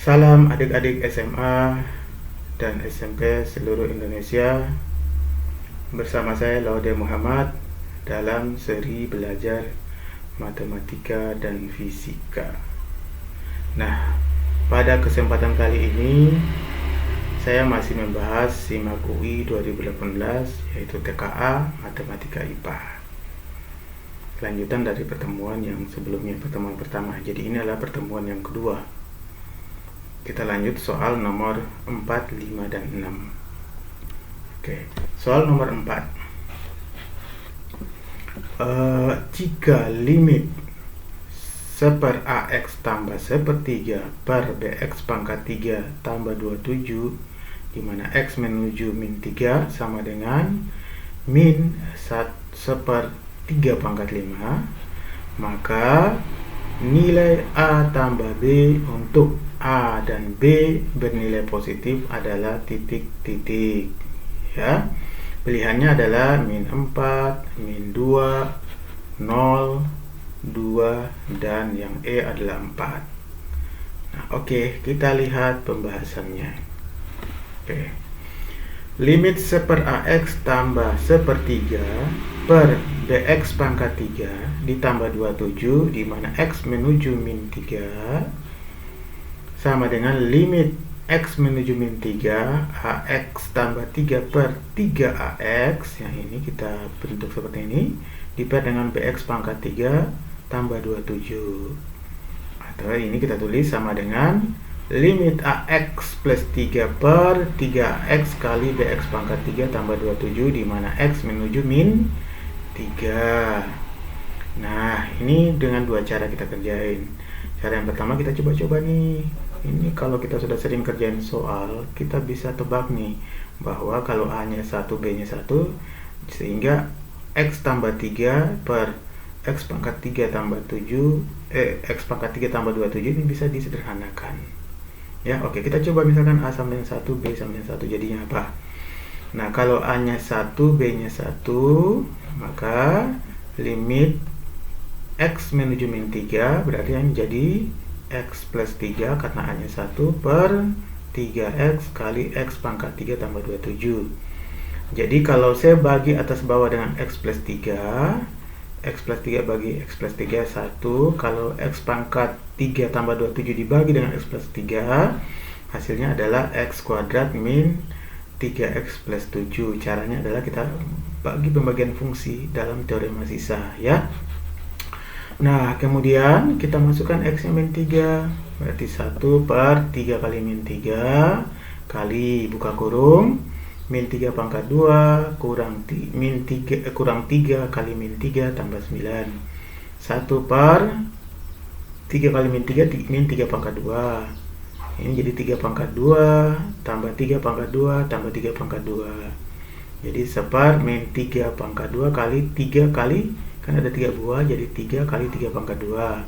Salam adik-adik SMA dan SMP seluruh Indonesia. Bersama saya Laude Muhammad dalam seri belajar matematika dan fisika. Nah, pada kesempatan kali ini saya masih membahas SIMAK UI 2018, yaitu TKA Matematika IPA. Lanjutan dari pertemuan yang sebelumnya, pertemuan pertama. Jadi ini adalah pertemuan yang kedua. Kita lanjut soal nomor 4, 5, dan 6. Oke, soal nomor 4. Jika limit 1/ax tambah 1/3 per bx pangkat 3 tambah 27, di mana x menuju min 3 sama dengan min 1/3 pangkat 5, maka nilai A tambah B untuk A dan B bernilai positif adalah titik-titik, ya. Pilihannya adalah min 4, min 2, 0, 2, dan yang E adalah 4. Nah, oke, kita lihat pembahasannya. Oke. Limit 1/ax tambah 1/3 per bx pangkat 3 ditambah 27, di mana x menuju min 3 sama dengan limit x menuju min 3 ax tambah 3 per 3ax, yang ini kita bentuk seperti ini, diper dengan bx pangkat 3 tambah 27, atau ini kita tulis sama dengan limit ax plus 3 per 3x kali bx pangkat 3 tambah 27, di mana x menuju min 3. Nah, ini dengan dua cara kita kerjain. Cara yang pertama kita coba-coba nih. Ini kalau kita sudah sering kerjain soal, kita bisa tebak nih bahwa kalau A-nya 1, B-nya 1, sehingga x tambah 3 per x pangkat 3 tambah 7, x pangkat 3 tambah 27 ini bisa disederhanakan. Ya, oke, kita coba misalkan A sama dengan 1, B sama dengan 1, jadinya apa? Nah, kalau A-nya 1, B-nya 1, maka limit x menuju min 3 berarti yang jadi x plus 3 karena A-nya 1 per 3x kali x pangkat 3 tambah 27. Jadi kalau saya bagi atas bawah dengan x plus 3, x plus 3 bagi x plus 3 1, kalau x pangkat 3 tambah 27 dibagi dengan x plus 3, hasilnya adalah x kuadrat min 3x plus 7. Caranya adalah kita bagi pembagian fungsi dalam teorema sisa, ya. Nah, kemudian kita masukkan x-nya min 3, berarti 1 per 3 kali min 3 kali buka kurung min 3 pangkat 2 kurang 3 kali min 3 tambah 9. 1 per 3 kali min 3, min 3 pangkat 2. Ini jadi 3 pangkat 2 tambah 3 pangkat 2 tambah 3 pangkat 2. Jadi 1 min 3 pangkat 2 kali 3 kali, kan ada 3 buah, jadi 3 kali 3 pangkat 2.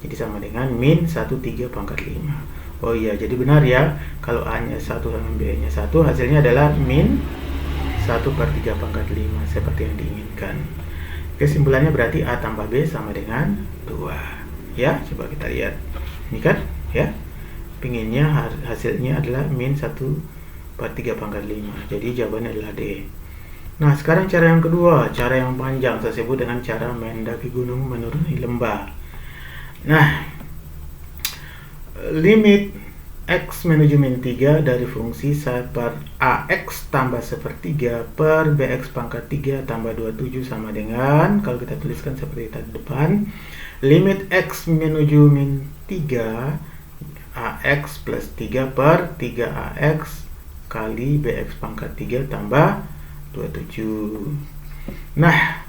Jadi sama dengan min 1 3 pangkat 5. Oh iya, jadi benar ya, kalau A-nya 1 sama B-nya 1, hasilnya adalah min 1 per 3 pangkat 5, seperti yang diinginkan. Kesimpulannya berarti A tambah B sama dengan 2. Ya, coba kita lihat. Ini kan, ya, pinginnya hasilnya adalah min 1 per 3 pangkat 5. Jadi jawabannya adalah D. Nah, sekarang cara yang kedua, cara yang panjang, saya sebut dengan cara mendaki gunung menuruni lembah. Nah, limit x menuju min 3 dari fungsi 1 per ax tambah 1/3 per bx pangkat 3 tambah 27 sama dengan, kalau kita tuliskan seperti tadi depan, limit x menuju min 3 ax plus 3 per 3ax kali bx pangkat 3 tambah 27. Nah,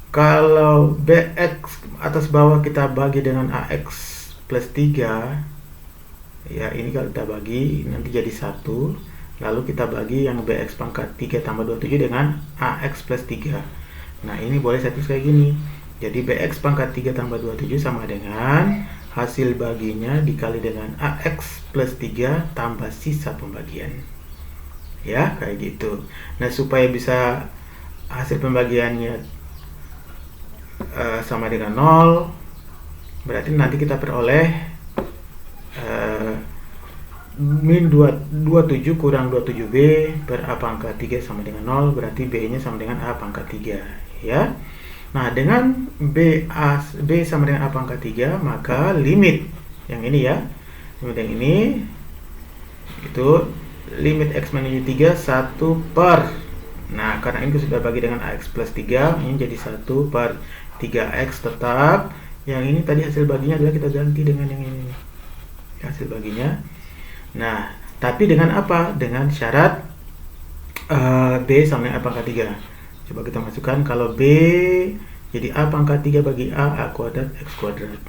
kalau bx atas bawah kita bagi dengan ax plus 3, ya, ini kalau kita bagi nanti jadi 1, lalu kita bagi yang bx pangkat 3 tambah 27 dengan ax plus 3. Nah, ini boleh saya tulis kayak gini. Jadi bx pangkat 3 tambah 27 sama dengan hasil baginya dikali dengan ax plus 3 tambah sisa pembagian. Ya, kayak gitu. Nah, supaya bisa hasil pembagiannya sama dengan 0, berarti nanti kita peroleh min 27 kurang 27B per A pangkat 3 sama dengan 0, berarti B nya sama dengan A pangkat 3 ya. Nah, dengan B sama dengan A pangkat 3, maka limit yang ini ya, limit yang ini itu limit X menuju 3 1 per, nah karena ini sudah bagi dengan AX plus 3, ini jadi 1 per 3X tetap. Yang ini tadi hasil baginya adalah kita ganti dengan yang ini hasil baginya. Nah, tapi dengan apa? Dengan syarat B sama dengan A pangkat 3. Coba kita masukkan, kalau B jadi A pangkat 3 bagi A kuadrat X kuadrat.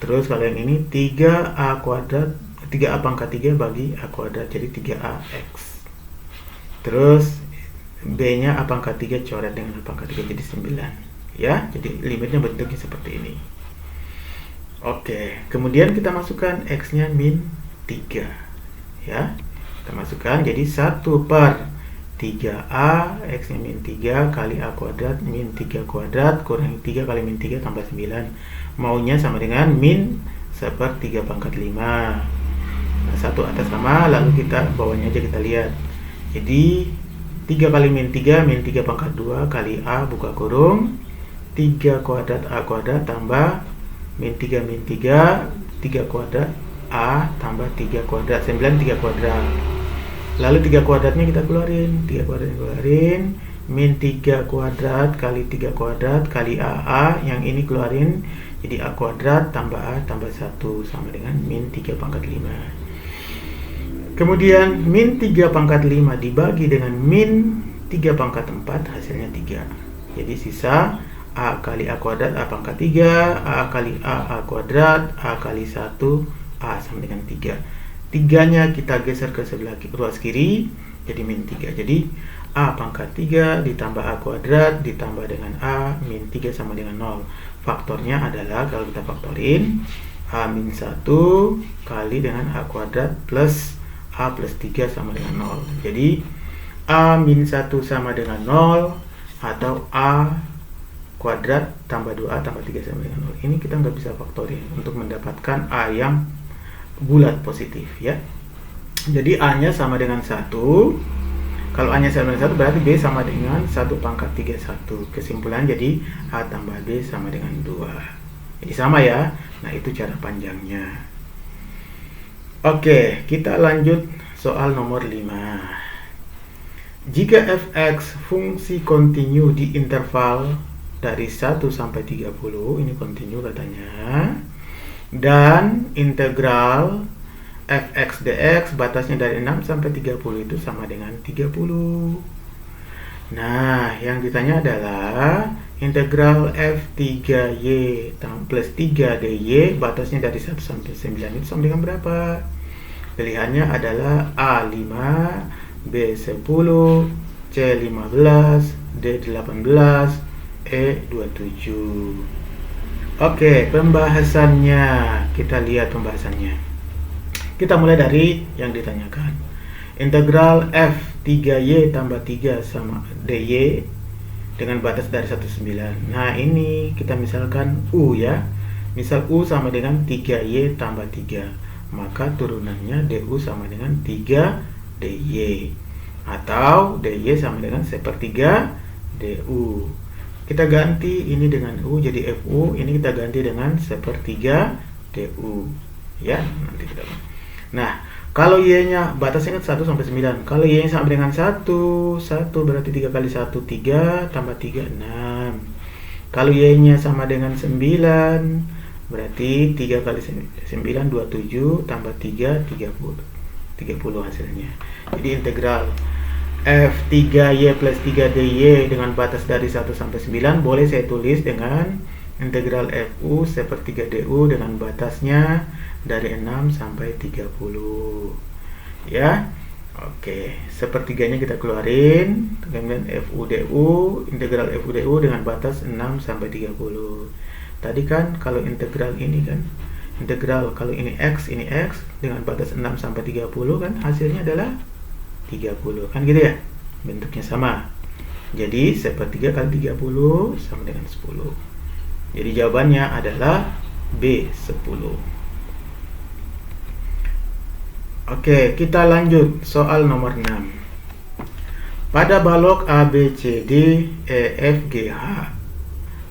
Terus kalau yang ini 3A kuadrat, 3A pangkat 3 bagi A kuadrat, jadi 3AX. Terus B nya A pangkat 3 coret dengan A pangkat 3 jadi 9 ya. Jadi limitnya bentuknya seperti ini. Oke, kemudian kita masukkan X nya min 3 ya, kita masukkan jadi 1 per 3A X nya min 3 kali A kuadrat min 3 kuadrat kurangi 3 kali min 3 tambah 9, maunya sama dengan min 1/3 pangkat 5. Nah, 1 atas sama, lalu kita bawahnya aja kita lihat. Jadi 3 kali min 3 pangkat 2 kali A buka kurung 3 kuadrat A kuadrat tambah min 3 3 kuadrat A tambah 3 kuadrat 9 3 kuadrat. Lalu 3 kuadratnya kita keluarin, 3 kuadratnya keluarin, min 3 kuadrat kali 3 kuadrat kali A yang ini keluarin, jadi A kuadrat tambah A tambah 1 sama dengan min 3 pangkat 5. Kemudian min 3 pangkat 5 dibagi dengan min 3 pangkat 4 hasilnya 3. Jadi sisa A kali A kuadrat A pangkat 3, A kali A kuadrat, A kali 1 A sama dengan 3. 3-nya kita geser ke sebelah ruas kiri, jadi min 3. Jadi A pangkat 3 ditambah A kuadrat ditambah dengan A min 3 sama dengan 0. Faktornya adalah, kalau kita faktorin, A min 1 kali dengan A kuadrat plus A plus 3 sama dengan 0. Jadi A min 1 sama dengan 0 atau A kuadrat tambah 2A tambah 3 sama dengan 0. Ini kita nggak bisa faktorin untuk mendapatkan A yang bulat positif ya. Jadi A nya sama dengan 1. Kalau A nya sama dengan 1 berarti B sama dengan 1 pangkat 3 1. Kesimpulan jadi A tambah B sama dengan 2. Jadi sama ya. Nah, itu cara panjangnya. Oke, kita lanjut soal nomor 5. Jika fx fungsi kontinu di interval dari 1 sampai 30, ini kontinu katanya, dan integral fx dx batasnya dari 6 sampai 30 itu sama dengan 30. Nah, yang ditanya adalah integral f3y plus 3dy batasnya dari 1 sampai 9 itu sama dengan berapa? Pilihannya adalah A5, B10, C15, D18, E27. Oke, pembahasannya. Kita lihat pembahasannya. Kita mulai dari yang ditanyakan. Integral F3Y tambah 3 sama DY dengan batas dari 1 ke 9. Nah, ini kita misalkan U ya. Misal U sama dengan 3Y tambah 3. Maka turunannya DU sama dengan 3 DY. Atau DY sama dengan 1/3 DU. Kita ganti ini dengan U jadi FU, ini kita ganti dengan 1/3 DU ya, nanti kita. Nah, kalau Y-nya batasnya 1 sampai 9. Kalau Y-nya sama dengan 1 berarti 3 kali 1 3 tambah 3 6. Kalau Y-nya sama dengan 9 berarti 3 kali 9 27 tambah 3 30 hasilnya. Jadi integral F3Y plus 3DY dengan batas dari 1 sampai 9 boleh saya tulis dengan integral FU 1/3 DU dengan batasnya dari 6 sampai 30 ya. Oke, 1/3-nya kita keluarin, kemudian FU DU, integral FU DU dengan batas 6 sampai 30. Tadi kan kalau integral ini kan integral, kalau ini X dengan batas 6 sampai 30 kan hasilnya adalah 30 kan gitu ya, bentuknya sama. Jadi 1/3 kali 30 sama dengan 10. Jadi jawabannya adalah B10. Oke, kita lanjut soal nomor 6. Pada balok A, B, C, D, E, F, G, H,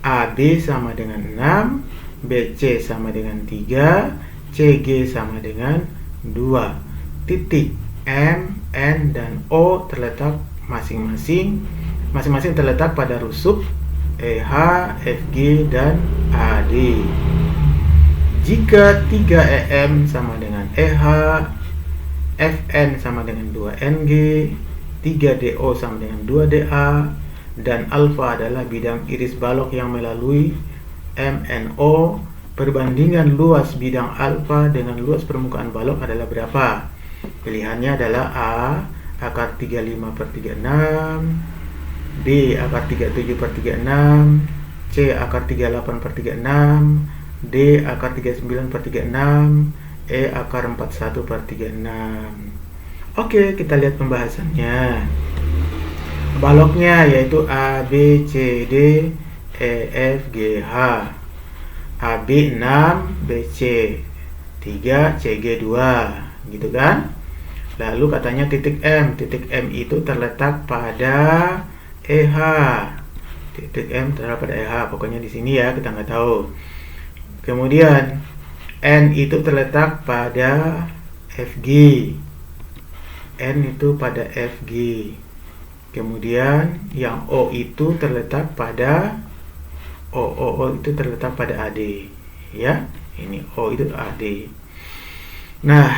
AB sama dengan 6, BC sama dengan 3, CG sama dengan 2. Titik M, N, dan O terletak masing-masing terletak pada rusuk EH, FG, dan AD. Jika 3EM sama dengan EH, Fn sama dengan 2NG, 3DO sama dengan 2DA, dan alfa adalah bidang iris balok yang melalui MNO, perbandingan luas bidang alfa dengan luas permukaan balok adalah berapa? Pilihannya adalah A akar 35/36, B akar 37/36, C akar 38/36, D akar 39/36, E akar 41/36. Oke, kita lihat pembahasannya. Baloknya yaitu A, B, C, D, E, F, G, H. AB 6, BC 3, CG 2, gitu kan? Lalu katanya titik M itu terletak pada EH. Titik M terletak pada EH, pokoknya di sini ya, kita nggak tahu. Kemudian N itu terletak pada FG. N itu pada FG. Kemudian yang O itu terletak pada O itu terletak pada AD. Ya, ini O itu AD. Nah,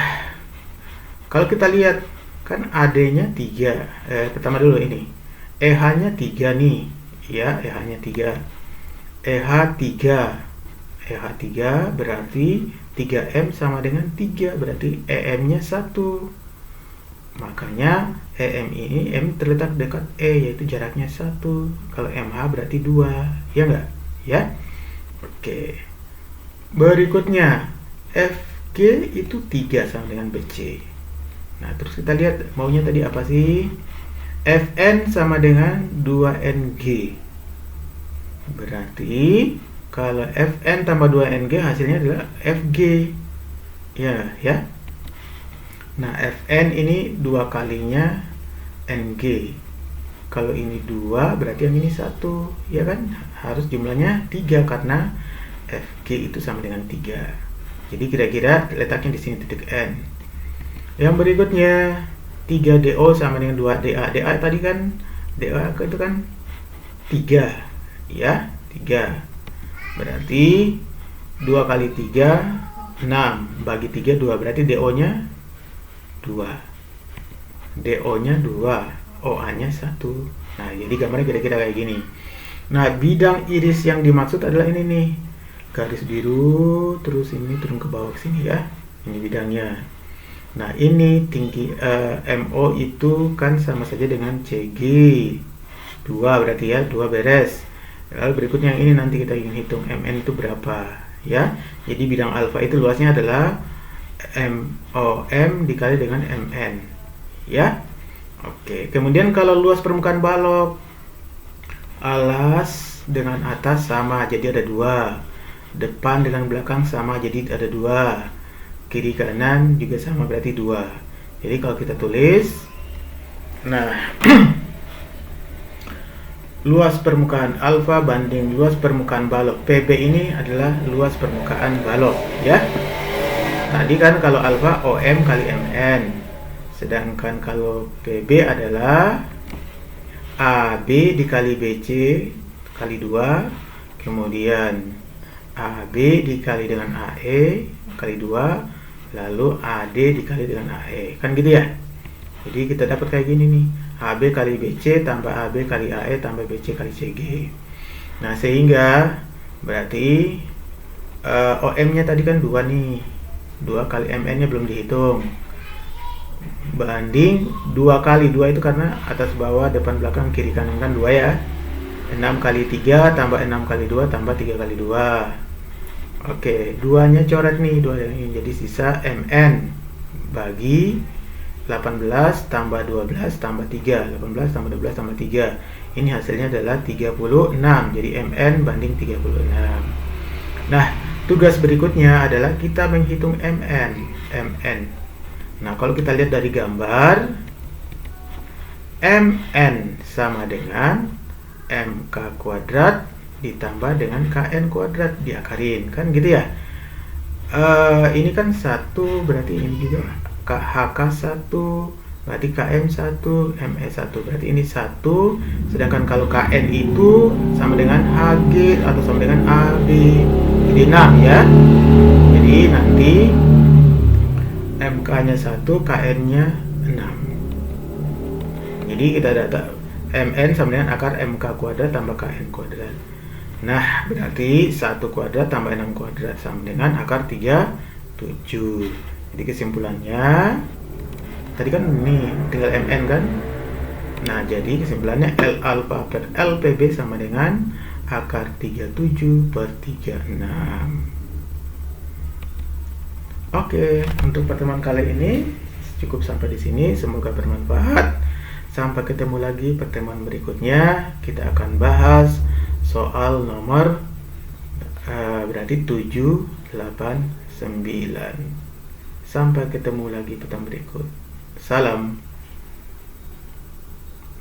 kalau kita lihat kan AD-nya 3. Pertama dulu ini. EH-nya 3 nih. Ya, EH-nya 3. EH 3. EH3 berarti 3M sama dengan 3, berarti EM-nya 1. Makanya EM ini, M terletak dekat E, yaitu jaraknya 1. Kalau MH berarti 2, ya enggak? Ya. Oke. Berikutnya FG itu 3 sama dengan BC. Nah, terus kita lihat maunya tadi apa sih? FN sama dengan 2NG. Berarti kalau Fn tambah 2NG hasilnya adalah FG. Ya. Nah, Fn ini 2 kalinya NG. Kalau ini 2 berarti yang ini 1, ya kan? Harus jumlahnya 3 karena FG itu sama dengan 3. Jadi kira-kira letaknya di sini titik N. Yang berikutnya 3DO sama dengan 2DA. DA tadi kan DA itu kan 3, ya, 3. Berarti 2 kali 3 6, bagi 3 2, berarti DO-nya 2. DO-nya 2, OA-nya 1. Nah, jadi gambarnya kira-kira kayak gini. Nah, bidang iris yang dimaksud adalah ini nih. Garis biru terus ini turun ke bawah sini ya. Ini bidangnya. Nah, ini tinggi MO itu kan sama saja dengan CG 2, berarti ya 2 beres. Lalu berikutnya yang ini nanti kita ingin hitung MN itu berapa ya. Jadi bidang alfa itu luasnya adalah MOM dikali dengan MN ya. Oke, kemudian kalau luas permukaan balok alas dengan atas sama, jadi ada 2. Depan dengan belakang sama, jadi ada 2. Kiri kanan juga sama, berarti 2. Jadi kalau kita tulis, nah luas permukaan alfa banding luas permukaan balok PB ini adalah luas permukaan balok ya. Tadi kan kalau alfa OM kali MN, sedangkan kalau PB adalah AB dikali BC kali 2, kemudian AB dikali dengan AE kali 2, lalu AD dikali dengan AE, kan gitu ya. Jadi kita dapat kayak gini nih, AB kali BC tambah AB kali AE tambah BC kali CG. Nah, sehingga berarti OM-nya tadi kan 2 nih. 2 kali MN-nya belum dihitung. Banding 2 kali 2 itu karena atas bawah depan belakang kiri kanan kan 2 ya. 6 kali 3 tambah 6 kali 2 tambah 3 kali 2. Oke, 2-nya coret nih, 2 ini. Jadi sisa MN bagi 18 tambah 12 tambah 3, 18 tambah 12 tambah 3. Ini hasilnya adalah 36. Jadi MN banding 36. Nah, tugas berikutnya adalah kita menghitung MN. Nah, kalau kita lihat dari gambar, MN sama dengan MK kuadrat ditambah dengan KN kuadrat diakarin, kan gitu ya. Ini kan 1, berarti ini juga HK1, berarti KM1, ME1, berarti ini 1. Sedangkan kalau KN itu sama dengan HG atau sama dengan AB, jadi 6 ya. Jadi nanti MK nya 1, KN nya 6. Jadi kita data MN sama dengan akar MK kuadrat tambah KN kuadrat. Nah, berarti 1 kuadrat tambah 6 kuadrat sama dengan akar 37. Jadi kesimpulannya, tadi kan ini tinggal MN kan. Nah, jadi kesimpulannya L alfa per L PB sama dengan akar 37/36. Oke, untuk pertemuan kali ini cukup sampai di sini. Semoga bermanfaat. Sampai ketemu lagi pertemuan berikutnya. Kita akan bahas soal nomor berarti 7, 8, 9. Sampai ketemu lagi pertemuan berikut. Salam.